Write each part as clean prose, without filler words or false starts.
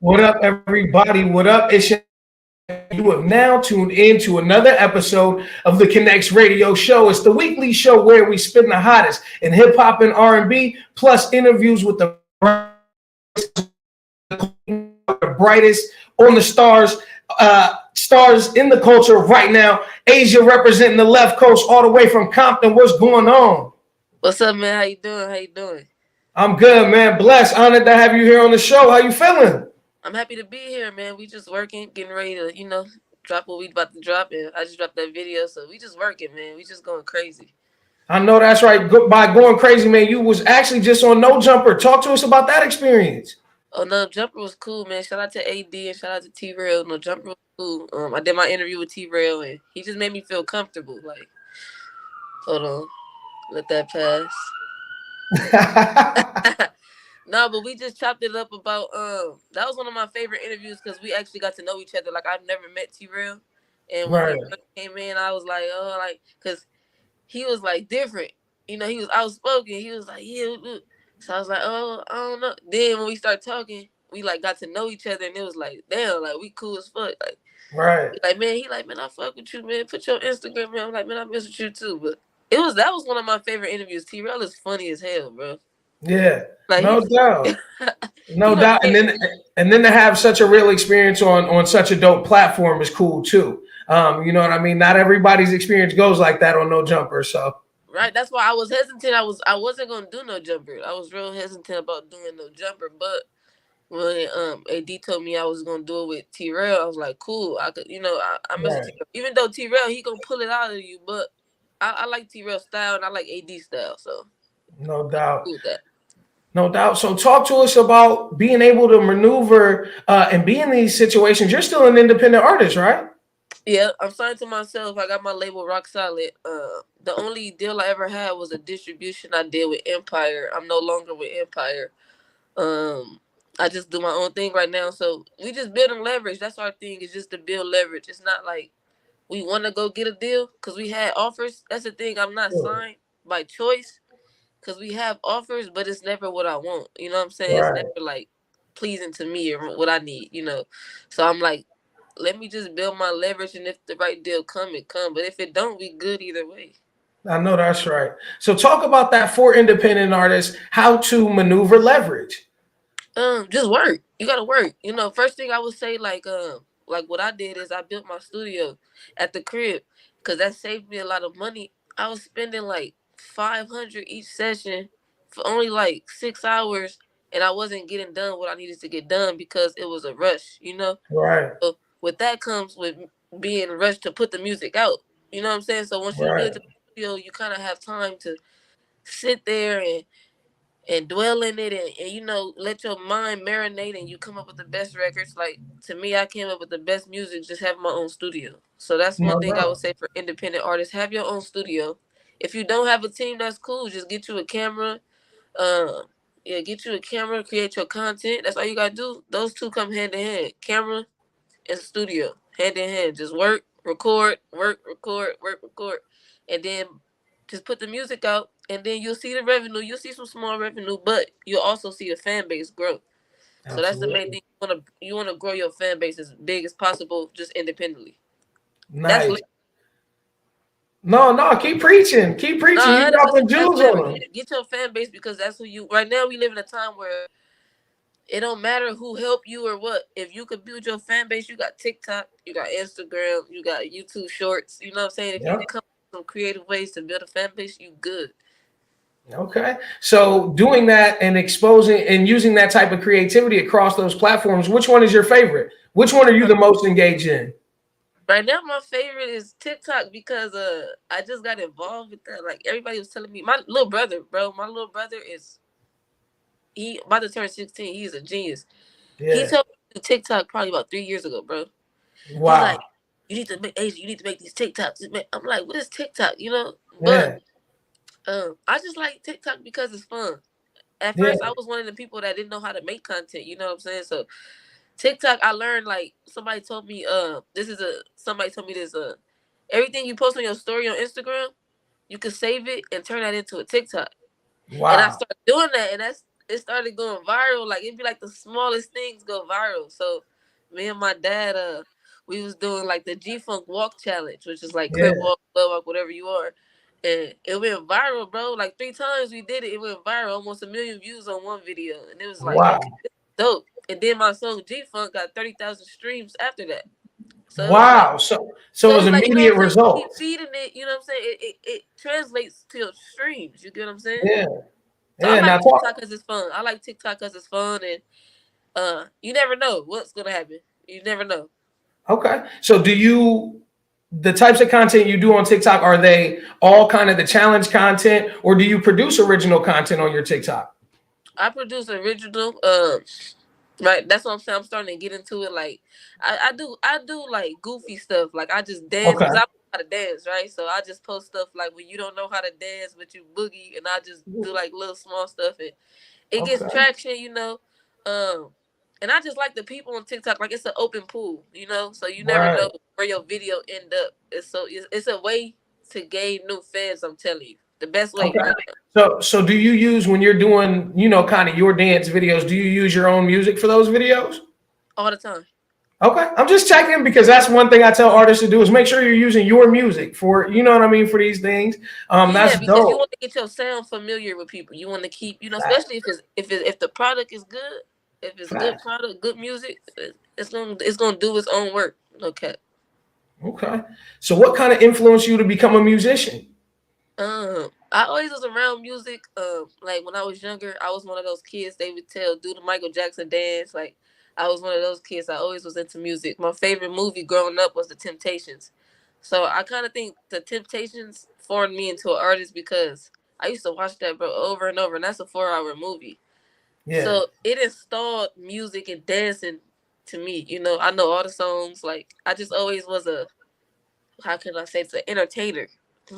What up, everybody? What up? You have now tuned in to another episode of the Connectz Radio Show. It's the weekly show where we spin the hottest in hip hop and R&B, plus interviews with the brightest on the stars, stars in the culture right now. Azjah representing the left coast all the way from Compton. What's going on? What's up, man? How you doing? How you doing? I'm good, man. Blessed. Honored to have you here on the show. How you feeling? I'm happy to be here, man. We just working, getting ready to, drop what we about to drop. And I just dropped that video, so we just working, man. We just going crazy. I know that's right. By going crazy, man, you was actually just on No Jumper. Talk to us about that experience. Oh, No Jumper was cool, man. Shout out to AD and shout out to T-Rail. No Jumper was cool. I did my interview with T-Rail, and he just made me feel comfortable. Like, hold on. Let that pass. No, but we just chopped it up about that was one of my favorite interviews because we actually got to know each other. Like, I've never met T-Rail, and when he came in, I was like, oh, like, because he was like different. He was outspoken. He was like, yeah. So I was like, oh, I don't know. Then when we started talking, we like got to know each other, and it was like, damn, like we cool as fuck. Like, man, I fuck with you, man. Put your Instagram, man. I'm like, man, I miss with you too. But that was one of my favorite interviews. T-Rail is funny as hell, bro. Yeah, like, no doubt, no doubt. And then to have such a real experience on such a dope platform is cool too. You know what I mean? Not everybody's experience goes like that on No Jumper. So right, that's why I was hesitant. I wasn't gonna do No Jumper. I was real hesitant about doing No Jumper, but when AD told me I was gonna do it with T-Rail, I was like, cool. I could, I miss T-Rail. Even though T-Rail, he gonna pull it out of you, but I like T-Rail style and I like AD style. So no doubt. No doubt. So talk to us about being able to maneuver and be in these situations. You're still an independent artist, right? Yeah, I'm signed to myself. I got my label Rock Solid. The only deal I ever had was a distribution I did with Empire. I'm no longer with Empire. I just do my own thing right now. So we just building leverage. That's our thing, is just to build leverage. It's not like we want to go get a deal because we had offers. That's the thing. I'm not signed by choice. Because we have offers, but it's never what I want. You know what I'm saying? Right. It's never like pleasing to me or what I need, So I'm like, let me just build my leverage, and if the right deal come, it come. But if it don't, we good either way. I know that's right. So talk about that for independent artists, how to maneuver leverage. Just work. You gotta work. First thing I would say, like what I did is I built my studio at the crib because that saved me a lot of money. I was spending like $500 each session for only like 6 hours, and I wasn't getting done what I needed to get done because it was a rush, Right. So with that comes with being rushed to put the music out. You know what I'm saying? So once you build the studio, you kind of have time to sit there and dwell in it and let your mind marinate, and you come up with the best records. Like, to me, I came up with the best music just having my own studio. So that's one thing I would say for independent artists: have your own studio. If you don't have a team, that's cool. Just get you a camera. Get you a camera, create your content. That's all you gotta do. Those two come hand in hand. Camera and studio, hand in hand. Just work, record, and then just put the music out, and then you'll see the revenue. You'll see some small revenue, but you'll also see a fan base grow. Absolutely. So that's the main thing. You wanna grow your fan base as big as possible, just independently. Nice. No, keep preaching. Keep preaching. You dropping jewels on them. Get your fan base, because that's who you. Right now, we live in a time where it don't matter who helped you or what. If you could build your fan base, you got TikTok, you got Instagram, you got YouTube Shorts. You know what I'm saying? If you can come up with some creative ways to build a fan base, you good. Okay. So doing that and exposing and using that type of creativity across those platforms, which one is your favorite? Which one are you the most engaged in? Right now, my favorite is TikTok because I just got involved with that. Like, everybody was telling me, my little brother is he about to turn 16. He's a genius. Yeah. He told me to do TikTok probably about 3 years ago, bro. Wow. He's like, you need to make these TikToks. I'm like, what is TikTok? But I just like TikTok because it's fun. At first, I was one of the people that didn't know how to make content. You know what I'm saying? So TikTok, I learned, like, somebody told me everything you post on your story on Instagram, you can save it and turn that into a TikTok. Wow. And I started doing that, and it started going viral. Like it'd be like the smallest things go viral. So me and my dad, we was doing like the G Funk Walk Challenge, which is like Yeah. crip walk, blow walk, whatever you are. And it went viral, bro. Like 3 times we did it. It went viral, almost 1 million views on one video. And it was like, Wow. okay, this is dope. And then my song G Funk got 30,000 streams after that. So it was like, Wow. So it was it's like, you know what immediate I'm saying? You keep results. feeding it, you know what I'm saying? It translates to your streams. You get what I'm saying? Yeah. So I Yeah. Now like talk. TikTok because it's fun. I like TikTok because it's fun, and you never know what's gonna happen. You never know. Okay. So do you the types of content you do on TikTok, are they all kind of the challenge content, or do you produce original content on your TikTok? I produce original. Right. That's what I'm saying. I'm starting to get into it. Like I do like goofy stuff. Like I just dance Okay. because I don't know how to dance, right? So I just post stuff like when you don't know how to dance, but you boogie, and I just do like little small stuff, and it gets Okay. traction, you know. Um, and I just like the people on TikTok. Like it's an open pool, you know. So you never Right. know where your video end up. It's a way to gain new fans. I'm telling you, the best way Okay. right now, So do you use when you're doing, kind of your dance videos, do you use your own music for those videos? all the time. Okay. I'm just checking because that's one thing I tell artists to do is make sure you're using your music for, you know what I mean, for these things. Yeah, That's because you dope. want to get your sound familiar with people. You want to keep, Facts. especially if the product is good, if it's good Facts. product, good music, it's gonna do its own work. Okay. Okay. So what kind of influenced you to become a musician? I always was around music. Like when I was younger, I was one of those kids they would tell do the Michael Jackson dance. Like I was one of those kids. I always was into music. My favorite movie growing up was The Temptations. So I kind of think The Temptations formed me into an artist because I used to watch that bro over and over, and that's a 4 hour movie. Yeah. So it installed music and dancing to me. I know all the songs. Like I just always was a how can I say it's an entertainer.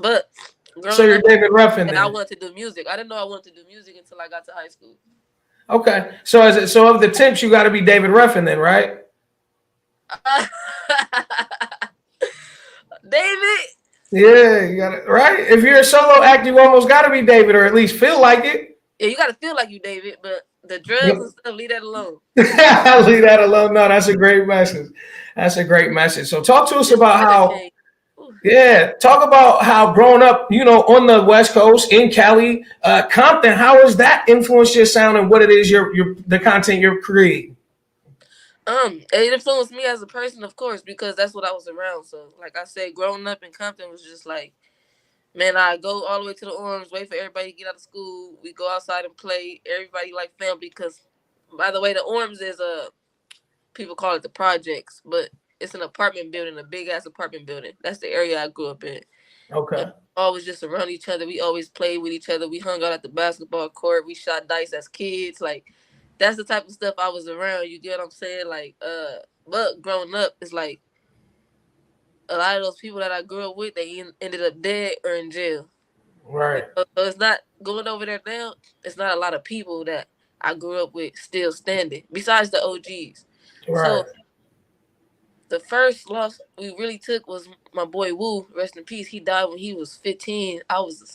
But So growing you're up David Ruffin and I then. wanted to do music. I didn't know I wanted to do music until I got to high school. Okay. So of the temps, you got to be David Ruffin then, right? David. Yeah, you got it right. If you're a solo act, you almost got to be David, or at least feel like it. Yeah, you gotta feel like you David, but the drugs and Yep. stuff, leave that alone. I'll leave that alone. No, that's a great message. That's a great message. So talk to us It's the about how. interchange. Ooh. Yeah, talk about how growing up, on the West Coast in Cali, Compton. How has that influenced your sound and what it is the content you're creating? It influenced me as a person, of course, because that's what I was around. So, like I said, growing up in Compton was just like, man, I go all the way to the Orange, wait for everybody to get out of school. We go outside and play. Everybody like family because, by the way, the Orange is people call it the projects, but it's an apartment building, a big ass apartment building. That's the area I grew up in. And Okay. always just around each other. We always played with each other. We hung out at the basketball court. We shot dice as kids. Like that's the type of stuff I was around. You get what I'm saying? Like, but growing up, it's like a lot of those people that I grew up with, they ended up dead or in jail. Right. So it's not going over there now. It's not a lot of people that I grew up with still standing. Besides the OGs. Right. So the first loss we really took was my boy Wu, rest in peace. He died when he was 15. I was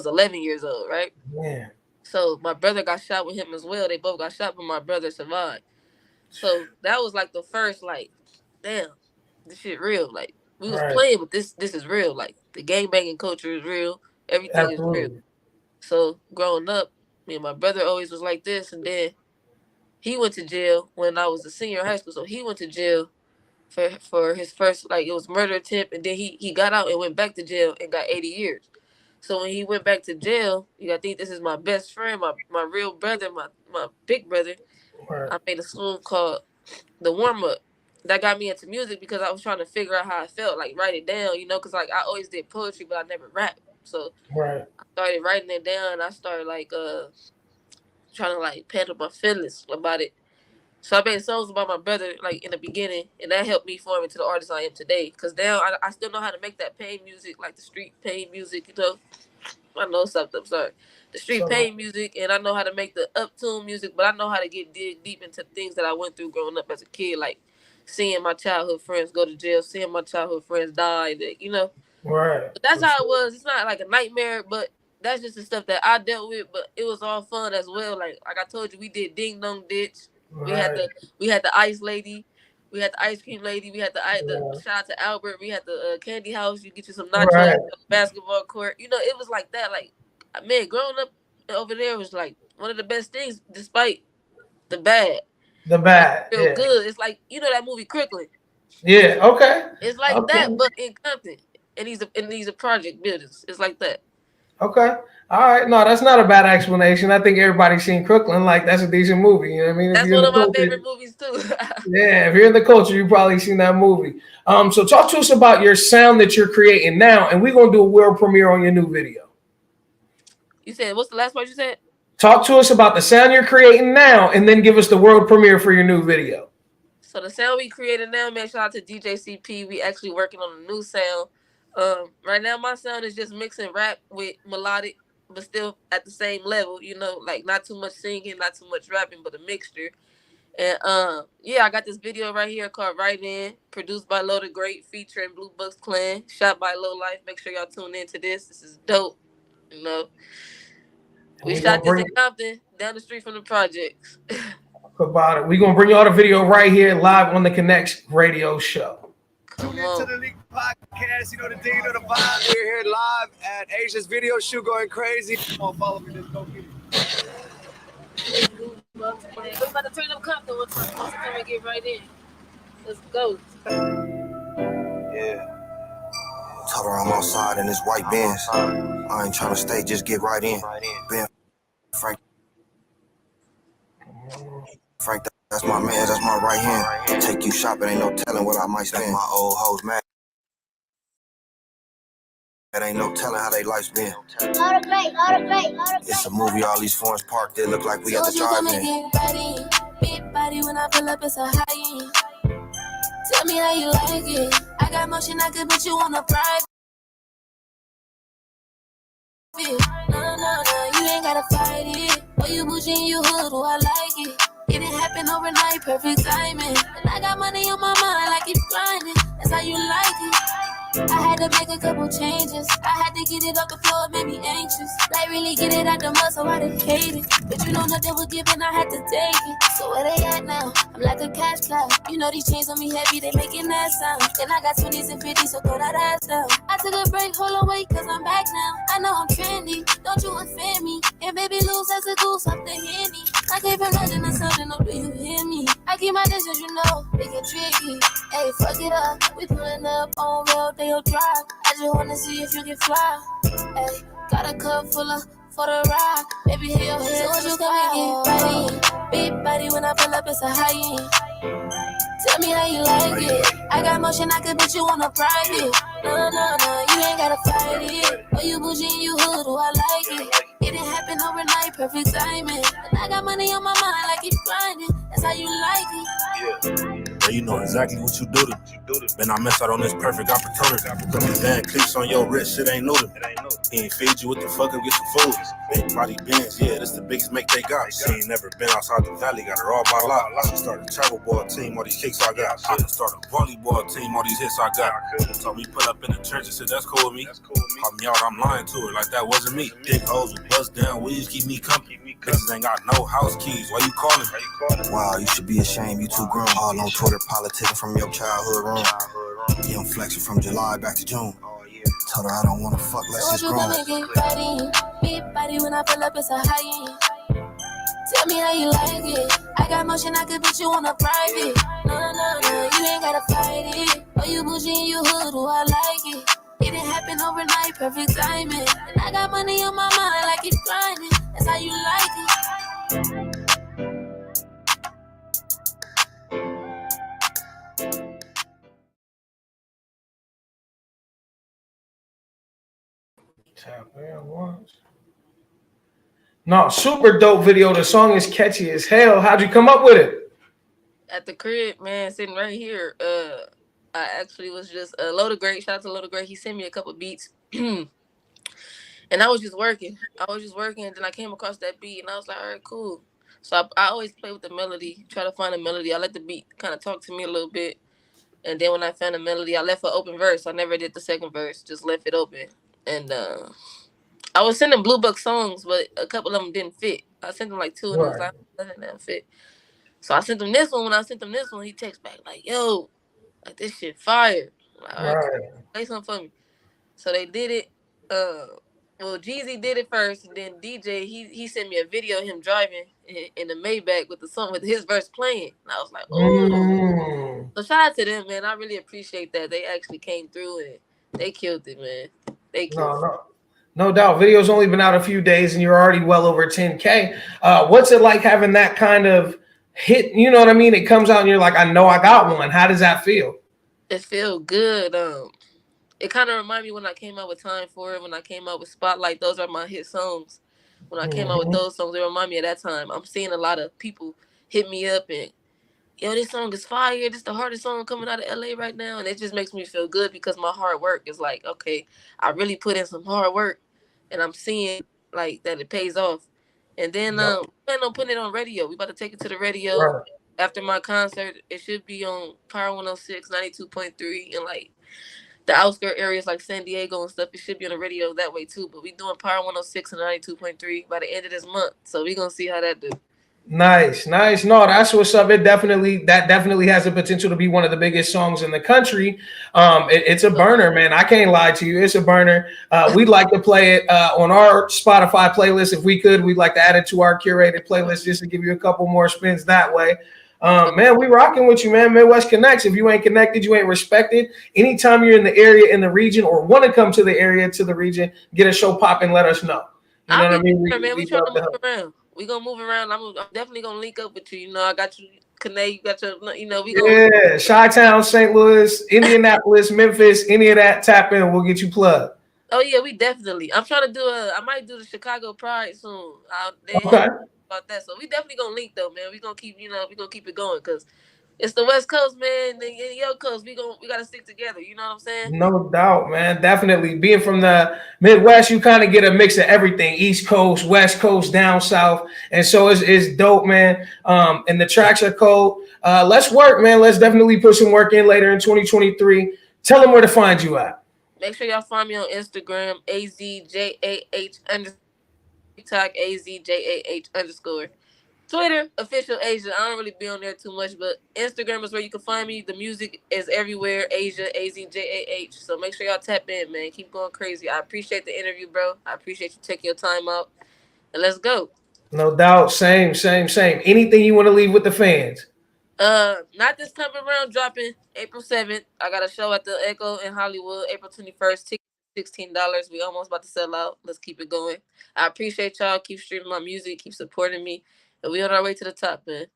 11 years old, right? Man. So my brother got shot with him as well. They both got shot, but my brother survived. So that was like the first like, damn, this shit real. Like we was Right. playing, but this is real. Like the gang banging culture is real. Everything is real. Absolutely. So growing up, me and my brother always was like this, and then he went to jail when I was a senior in high school. So he went to jail for his first like it was murder attempt, and then he got out and went back to jail and got 80 years. So when he went back to jail, you gotta think this is my best friend, my real brother, my big brother. Right. I made a song called The Warm Up. That got me into music because I was trying to figure out how I felt, like write it down, because like I always did poetry, but I never rapped. So Right. I started writing it down. And I started like trying to like handle my feelings about it. So I made songs about my brother like in the beginning, and that helped me form into the artist I am today. Cause now I still know how to make that pain music, like the street pain music. I know something. I'm sorry, the street So pain music, and I know how to make the uptune music. But I know how to dig deep into things that I went through growing up as a kid, like seeing my childhood friends go to jail, seeing my childhood friends die. right. But that's For how it sure. was. It's not like a nightmare, but that's just the stuff that I dealt with, but it was all fun as well. Like I told you, we did Ding Dong Ditch. Right. We had the ice lady. We had the ice cream lady. We had the Yeah. shout out to Albert. We had the candy house. You get you some nachos, Right. basketball court. You know, it was like that. Like, man, growing up over there was like one of the best things, despite the bad. The Like, bad. real Yeah. good. It's like, you know that movie Crooklyn. Yeah. Okay. It's like that, Okay. but in Compton. And these are project buildings. It's like that. Okay. All right. No, that's not a bad explanation. I think everybody's seen Crooklyn. Like that's a decent movie. You know what I mean? If That's you're in one the of my culture, favorite movies too. yeah. If you're in the culture, you've probably seen that movie. So talk to us about your sound that you're creating now, and we're gonna do a world premiere on your new video. You said, what's the last part you said? Talk to us about the sound you're creating now, and then give us the world premiere for your new video. So the sound we created now, man, shout out to DJ CP. We actually working on a new sound. Right now my sound is just mixing rap with melodic, but still at the same level, you know, like not too much singing, not too much rapping, but a mixture. And yeah, I got this video right here called Right In, produced by Loaded Great, featuring Blue Bucks Clan, shot by Low Life. Make sure y'all tune into this. This is dope. You know. We We're shot gonna this in bring Compton, down the street from the projects. about it. We're gonna bring y'all the video right here, live on the Connectz radio show. Come Tune into on. the League podcast. You know the deal, you know the vibe. We're here live at Azjah's video shoot, going crazy. Come on, follow me. Let's go get it. We're about to turn up Compton one time. Let's come and get right in. Let's go. Yeah. Told her I'm outside in this white Benz. I ain't trying to stay, just get right in. Ben Frank, that's my man, that's my right hand. Take you shopping, ain't no telling what I might spend. My old hoes mad. It ain't no telling how they life's been. It's a movie, all these foreigns parked, they look like we at the drive-in. Big body when I pull up, it's a high end. Tell me how you like it. I got motion, I could put you on a private. No, you ain't gotta fight it. Boy, you bougie and you hood, oh, I like it. It didn't happen overnight, perfect timing. And I got money on my mind, I keep grinding. That's how you like it. I had to make a couple changes. I had to get it off the floor, it made me anxious. Like really get it out the mud, so I done hate it. But you know nothing was given, I had to take it. So where they at now? I'm like a cash cow. You know these chains on me heavy, they making that sound. And I got 20s and 50s, so throw that ass down. I took a break, hold on, wait, cause I'm back now. I know I'm trendy, don't you offend me. And baby, lose as a goose off the Henny. I came from nothing to something, oh, do you hear me? I keep my distance, you know, they get tricky. Hey, fuck it up, we pulling up on road, they'll drive. I just wanna see if you can fly. Hey, got a cup full of for the ride. Baby, hit your head, so what you come and get right in. Big body when I pull up, it's a high end. Tell me how you like it. I got motion, I could put you on a private. No, you ain't gotta fight it. Boy, you bougie and you hood, oh, I like it. It didn't happen overnight, perfect timing. And I got money on my mind, I keep grinding. That's how you like it. Yeah, you know exactly what you do to me. Man, I mess out on this perfect opportunity. Put these damn clicks on your wrist, shit ain't new to me. He ain't feed you with the fuck and get some food. Big body Benz, yeah, this the biggest make they got. She ain't never been outside the valley, got her all by lot. She started a travel ball team, all these kicks I got. I just started a volleyball team, all these hits I got. Told me put up in the church and said that's cool with me. Called me out, I'm lying to her like that wasn't me. Big hoes with bust down weeds keep me company. Niggas ain't got no house keys, why you calling me? Wow, you should be ashamed, you too grown. All on Twitter politicking from your childhood room. Yeah, I'm flexing from July back to June. Told her I don't wanna fuck, let's just grow. So you get right in. Big body when I pull up, it's a high end. Tell me how you like it. I got motion, I could put you on a private. No, you ain't gotta fight it. Boy, you bougie and you hood, oh, I like it. It didn't happen overnight, perfect timing. And I got money on my mind, I keep grinding. That's how you like it. Tap in once. No, super dope video. The song is catchy as hell. How'd you come up with it? At the crib, man, sitting right here. I actually was just Loaded Great. Shout out to Loaded Great. He sent me a couple beats. And I was just working. And then I came across that beat, and I was like, all right, cool. So I always play with the melody, try to find a melody. I let the beat kind of talk to me a little bit. And then when I found a melody, I left an open verse. I never did the second verse, just left it open. And I was sending Blue Book songs, but a couple of them didn't fit. I sent them like 2 and it was like, nothing that fit. So I sent him this one. When I sent him this one, he texts back like, yo, like this shit fire. I'm like, all right, cool. Play something for me. So they did it. Well, Jeezy did it first, and then DJ he sent me a video of him driving in the Maybach with the song with his verse playing. And I was like, oh. So shout out to them, man. I really appreciate that. They actually came through and they killed it, man. They killed it. No doubt. Video's only been out a few days, and you're already well over 10K. What's it like having that kind of hit? You know what I mean? It comes out, and you're like, I know I got one. How does that feel? It feels good. It kind of reminded me when I came out with Time For It, when I came out with Spotlight. Those are my hit songs. When I came out with those songs, they remind me of that time. I'm seeing a lot of people hit me up and, yo, this song is fire. This is the hardest song coming out of LA right now. And it just makes me feel good because my hard work is like, okay, I really put in some hard work and I'm seeing like that it pays off. And then we plan on putting it on radio. We about to take it to the radio. Right. After my concert, it should be on Power 106, 92.3, and like the outskirt areas like San Diego and stuff. It should be on the radio that way too. But we doing Power 106 and 92.3 by the end of this month. So we gonna see how that do. Nice. No, that's what's up. That definitely has the potential to be one of the biggest songs in the country. It's a burner, man. I can't lie to you. It's a burner. We'd like to play it on our Spotify playlist if we could. We'd like to add it to our curated playlist just to give you a couple more spins that way. Man, we rocking with you, man. Midwest Connectz. If you ain't connected, you ain't respected. Anytime you're in the area, in the region, or want to come to the area, to the region, get a show popping, let us know. You know what I mean? We trying to move around. We gonna move around. I'm definitely gonna link up with you. You know, I got you, Kane. You got your, you know, we gonna. Yeah, Chi-Town, St. Louis, Indianapolis, Memphis, any of that. Tap in. We'll get you plugged. Oh yeah, we definitely. I'm trying to do I might do the Chicago Pride soon. Okay. About that, so we definitely gonna link though, man. We gonna keep, we gonna keep it going because it's the West Coast, man. And your coast, we gotta stick together. You know what I'm saying? No doubt, man. Definitely. Being from the Midwest, you kind of get a mix of everything: East Coast, West Coast, down south, and so it's dope, man. And the tracks are cold. Let's work, man. Let's definitely put some work in later in 2023. Tell them where to find you at. Make sure y'all find me on Instagram, AZJAH_. TikTok, AZJAH_. Twitter, official Azjah. I don't really be on there too much, but Instagram is where you can find me. The music is everywhere. Azjah, AZJAH. So make sure y'all tap in, man. Keep going crazy. I appreciate the interview, bro. I appreciate you taking your time out. And let's go. No doubt. Same. Anything you want to leave with the fans? Not this time around. Dropping April 7th. I got a show at the Echo in Hollywood, April 21st. Tickets $16. We almost about to sell out. Let's keep it going. I appreciate y'all. Keep streaming my music. Keep supporting me. And we on our way to the top, man.